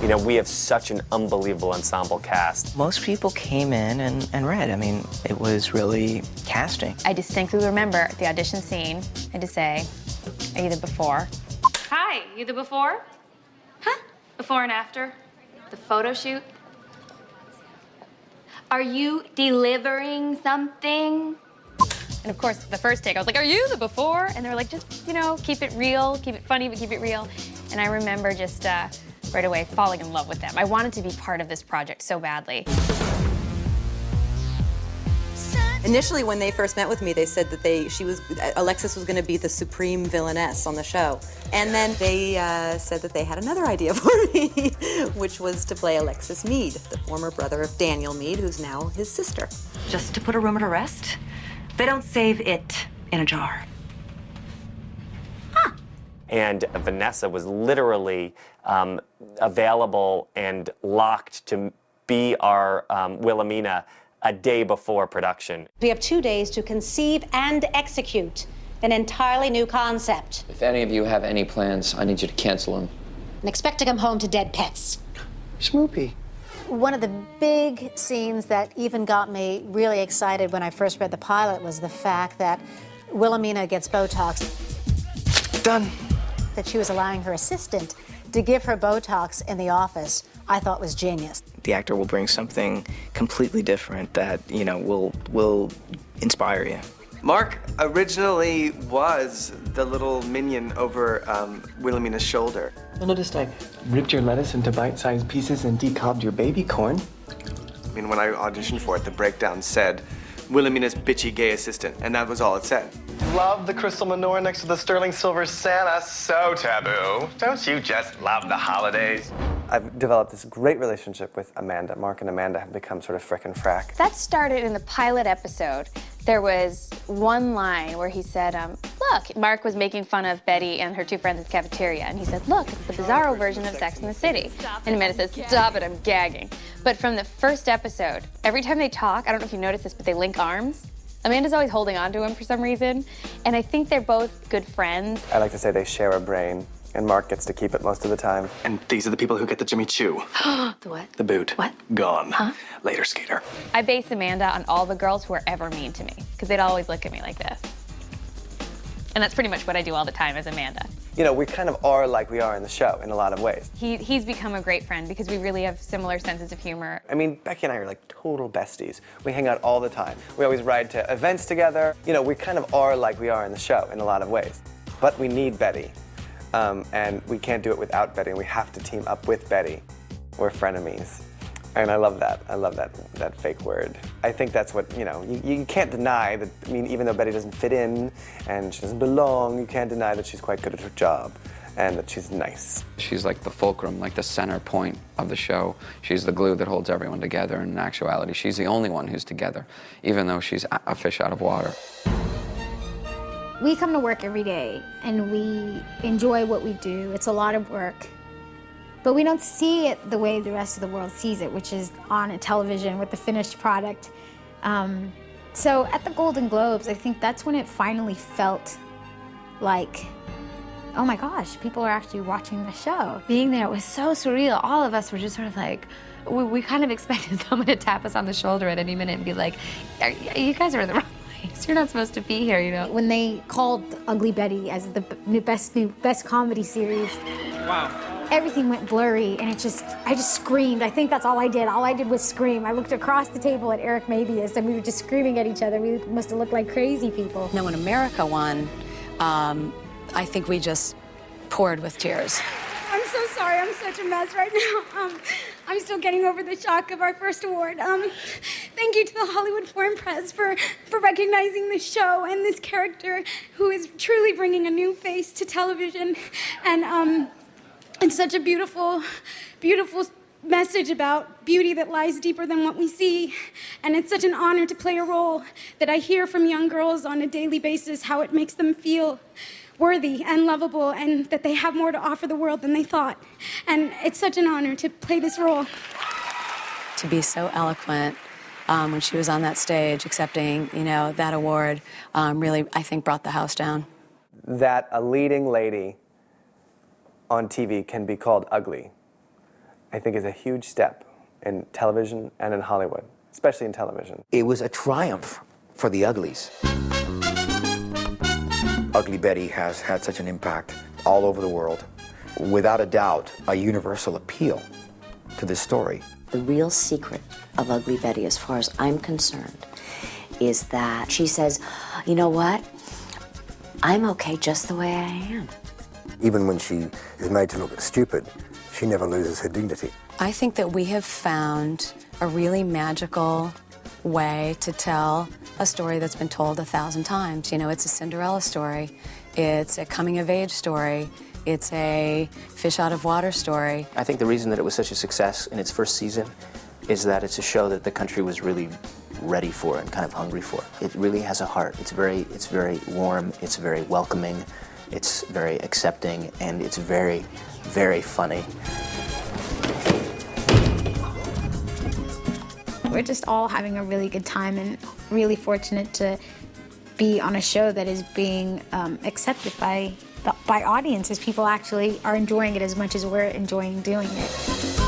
You know, we have such an unbelievable ensemble cast. Most people came in and read. I mean, it was really casting. I distinctly remember the audition scene. I had to say, are you the before? Hi, you the before? Huh? Before and after? The photo shoot? Are you delivering something? And of course, the first take, I was like, are you the before? And they were like, just, you know, keep it real, keep it funny, but keep it real. And I remember just right away falling in love with them. I wanted to be part of this project so badly. Initially, when they first met with me, they said that Alexis was going to be the supreme villainess on the show. And then they said that they had another idea for me, which was to play Alexis Mead, the former brother of Daniel Mead, who's now his sister. Just to put a rumor to rest, they don't save it in a jar. Huh. And Vanessa was literally available and locked to be our Wilhelmina a day before production. We have 2 days to conceive and execute an entirely new concept. If any of you have any plans, I need you to cancel them. And expect to come home to dead pets. Schmoopy. One of the big scenes that even got me really excited when I first read the pilot was the fact that Wilhelmina gets Botox. Done. That she was allowing her assistant to give her Botox in the office, I thought was genius. The actor will bring something completely different that, you know, will inspire you. Mark originally was the little minion over Wilhelmina's shoulder. I noticed I ripped your lettuce into bite-sized pieces and decobbed your baby corn. I mean, when I auditioned for it, the breakdown said, Wilhelmina's bitchy gay assistant, and that was all it said. Love the crystal menorah next to the sterling silver Santa. So taboo. Don't you just love the holidays? I've developed this great relationship with Amanda. Mark and Amanda have become sort of frickin' frack. That started in the pilot episode. There was one line where he said, look, Mark was making fun of Betty and her two friends at the cafeteria, and he said, look, it's the bizarro version of Sex and the City. And Amanda says, stop it, I'm gagging. But from the first episode, every time they talk, I don't know if you noticed this, but they link arms. Amanda's always holding on to him for some reason, and I think they're both good friends. I like to say they share a brain, and Mark gets to keep it most of the time. And these are the people who get the Jimmy Choo. The what? The boot. What? Gone. Huh? Later, skater. I base Amanda on all the girls who are ever mean to me, because they'd always look at me like this. And that's pretty much what I do all the time as Amanda. You know, we kind of are like we are in the show in a lot of ways. He's become a great friend because we really have similar senses of humor. I mean, Becky and I are like total besties. We hang out all the time. We always ride to events together. You know, we kind of are like we are in the show in a lot of ways. But we need Betty. And we can't do it without Betty, and we have to team up with Betty. We're frenemies. And I love that. I love that fake word. I think that's what, you know, you can't deny that, I mean, even though Betty doesn't fit in and she doesn't belong, you can't deny that she's quite good at her job and that she's nice. She's like the fulcrum, like the center point of the show. She's the glue that holds everyone together, and in actuality, she's the only one who's together, even though she's a fish out of water. We come to work every day, and we enjoy what we do. It's a lot of work. But we don't see it the way the rest of the world sees it, which is on a television with the finished product. So at the Golden Globes, I think that's when it finally felt like, oh my gosh, people are actually watching the show. Being there was so surreal. All of us were just sort of like, we kind of expected someone to tap us on the shoulder at any minute and be like, you guys are in the wrong place. You're not supposed to be here, you know? When they called Ugly Betty as the best comedy series, wow. Everything went blurry, and I just screamed. I think that's all I did. All I did was scream. I looked across the table at Eric Mabius, and we were just screaming at each other. We must have looked like crazy people. Now, when America won, I think we just poured with tears. I'm so sorry. I'm such a mess right now. I'm still getting over the shock of our first award. Thank you to the Hollywood Foreign Press for recognizing this show and this character who is truly bringing a new face to television. And it's such a beautiful, beautiful message about beauty that lies deeper than what we see. And it's such an honor to play a role that I hear from young girls on a daily basis, how it makes them feel worthy and lovable, and that they have more to offer the world than they thought. And it's such an honor to play this role. To be so eloquent when she was on that stage accepting, you know, that award really, I think, brought the house down. That a leading lady on TV can be called ugly. I think is a huge step in television and in Hollywood, especially in television. It was a triumph for the Uglies. Ugly Betty has had such an impact all over the world. Without a doubt, a universal appeal to this story. The real secret of Ugly Betty, as far as I'm concerned, is that she says, you know what? I'm okay just the way I am. Even when she is made to look stupid, she never loses her dignity. I think that we have found a really magical way to tell a story that's been told 1,000 times. You know, it's a Cinderella story, it's a coming-of-age story, it's a fish-out-of-water story. I think the reason that it was such a success in its first season is that it's a show that the country was really ready for and kind of hungry for. It really has a heart. It's very warm, it's very welcoming, it's very accepting, and it's very, very funny. We're just all having a really good time and really fortunate to be on a show that is being accepted by audiences. People actually are enjoying it as much as we're enjoying doing it.